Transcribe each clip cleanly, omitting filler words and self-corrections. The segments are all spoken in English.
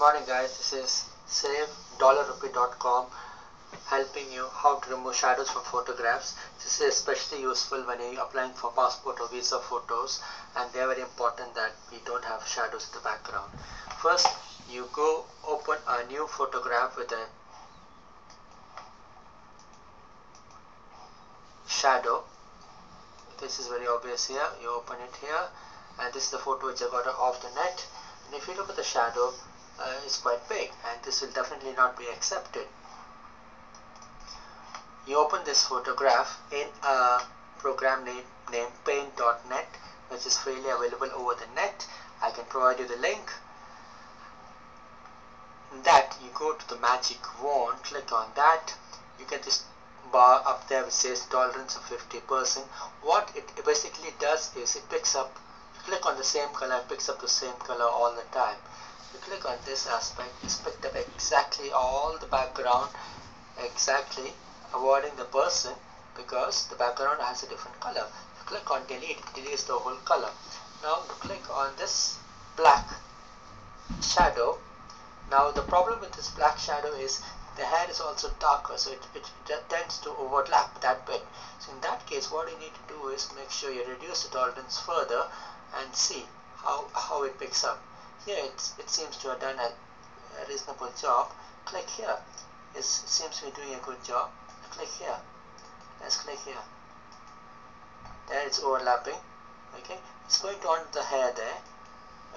morning guys, this is SaveRupee.com helping you how to remove shadows from photographs. This is especially useful when you're applying for passport or visa photos, and they're very important that we don't have shadows in the background. First, you go open a new photograph with a shadow. This is very obvious here. You open it here, and this is the photo which I got off the net. And if you look at the shadow, it's quite big, and this will definitely not be accepted. You open this photograph in a program named Paint.net, which is freely available over the net. I can provide you the link. That you go to the magic wand, click on that. You get this bar up there which says tolerance of 50%. What it basically does is it picks up, click on the same color, it picks up the same color all the time. You click on this aspect, it's picked up exactly all the background, exactly avoiding the person because the background has a different color. If you click on delete, it deletes the whole color. Now click on this black shadow. Now the problem with this black shadow is the hair is also darker, so it tends to overlap that bit. So in that case, what you need to do is make sure you reduce the tolerance further and see how it picks up. Here it seems to have done a reasonable job. Click here. It seems to be doing a good job. Click here. Let's click here. There it's overlapping. Okay, it's going to on the hair there.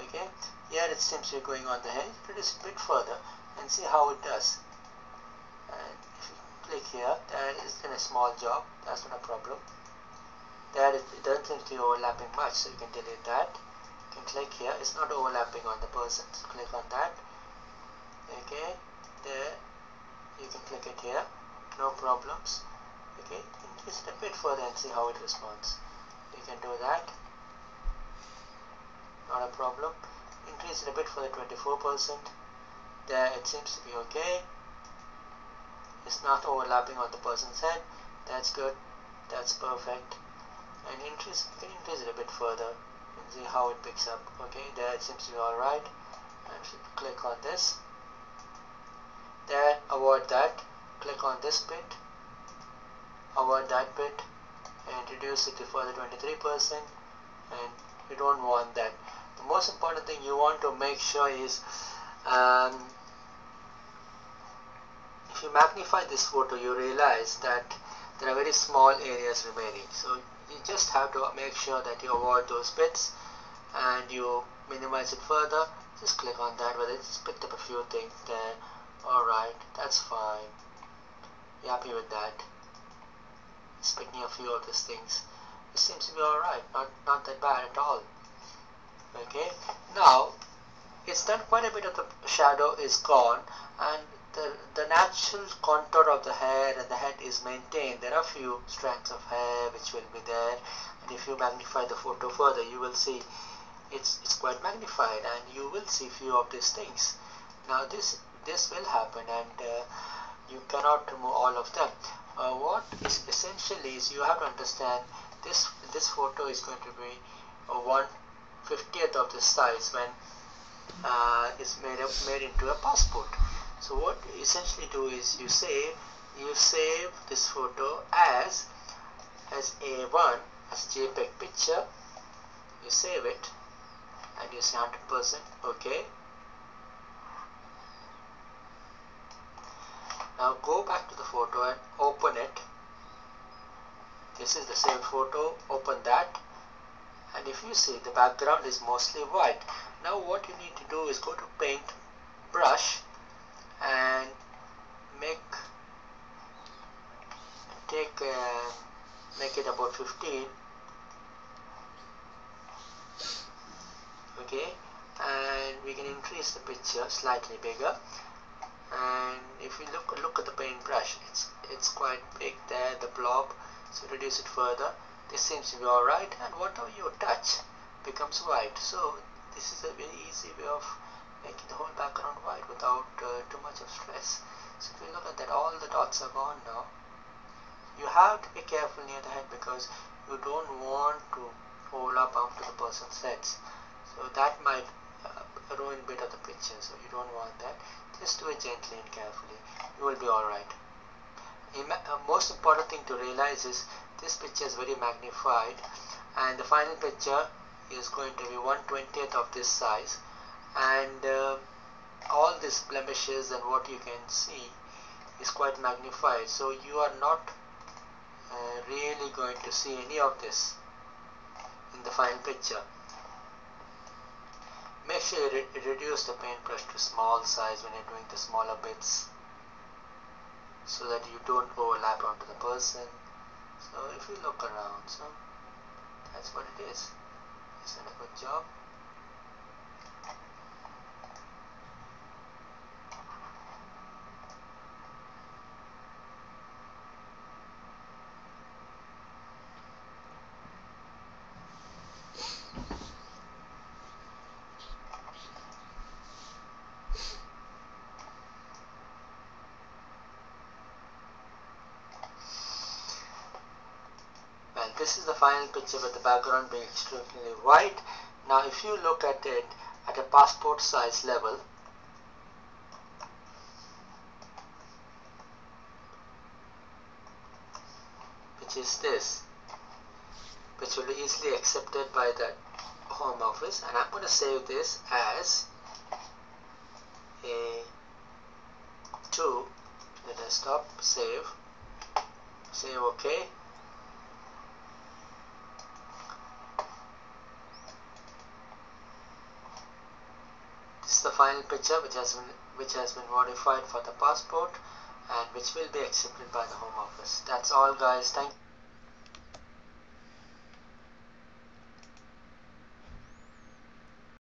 Okay, here it seems to be going on the hair. Reduce it a bit further and see how it does. And if you click here, there is in a small job. That's not a problem. There it doesn't seem to be overlapping much, so you can delete that. You can click here. It's not overlapping on the person. So click on that. Okay, there. You can click it here. No problems. Okay, increase it a bit further and see how it responds. You can do that. Not a problem. Increase it a bit further, 24%. There it seems to be okay. It's not overlapping on the person's head. That's good. That's perfect. And you can increase it a bit further and see how it picks up. Okay, there it seems to be alright. And if you click on this, there, avoid that. Click on this bit, avoid that bit, and reduce it to further 23%. And you don't want that. The most important thing you want to make sure is if you magnify this photo, you realize that there are very small areas remaining. So you just have to make sure that you avoid those bits and you minimize it further. Just click on that, whether it's picked up a few things there. Alright, that's fine. You're happy with that. It's picking a few of these things. It seems to be alright, not that bad at all. Okay, now it's done. Quite a bit of the shadow is gone, and the natural contour of the hair and the head is maintained. There are a few strands of hair which will be there, and if you magnify the photo further, you will see it's quite magnified, and you will see few of these things. Now this will happen, and you cannot remove all of them. What is essentially is you have to understand this photo is going to be 1/50th of the size when is made into a passport. So what you essentially do is you save this photo as A1, as JPEG picture. You save it and you say 100% okay. Now go back to the photo and open it. This is the same photo. Open that, and if you see, the background is mostly white. Now what you need to do is go to paint brush and make it about 15. Okay, and we can increase the picture slightly bigger. And if you look at the paintbrush, it's quite big there, the blob. So reduce it further. This seems to be alright, and whatever you touch becomes white. So this is a very easy way of making the whole background white without too much of stress. So if you look at that, all the dots are gone now. You have to be careful near the head because you don't want to overlap onto the person's heads. So that might ruin bit of the picture, so you don't want that. Just do it gently and carefully. You will be alright. Most important thing to realize is this picture is very magnified, and the final picture is going to be 1/20th of this size, and all these blemishes and what you can see is quite magnified, so you are not really going to see any of this in the final picture. Make sure you reduce the paintbrush to small size when you're doing the smaller bits, so that you don't overlap onto the person. So if you look around, so that's what it is. He's done a good job. Well, this is the final picture with the background being extremely white. Now if you look at it at a passport size level, which is this, which will be easily accepted by the Home Office, and I'm going to save this as a to the desktop. Save OK. This is the final picture which has been modified for the passport and which will be accepted by the Home Office. That's all, guys. Thank you.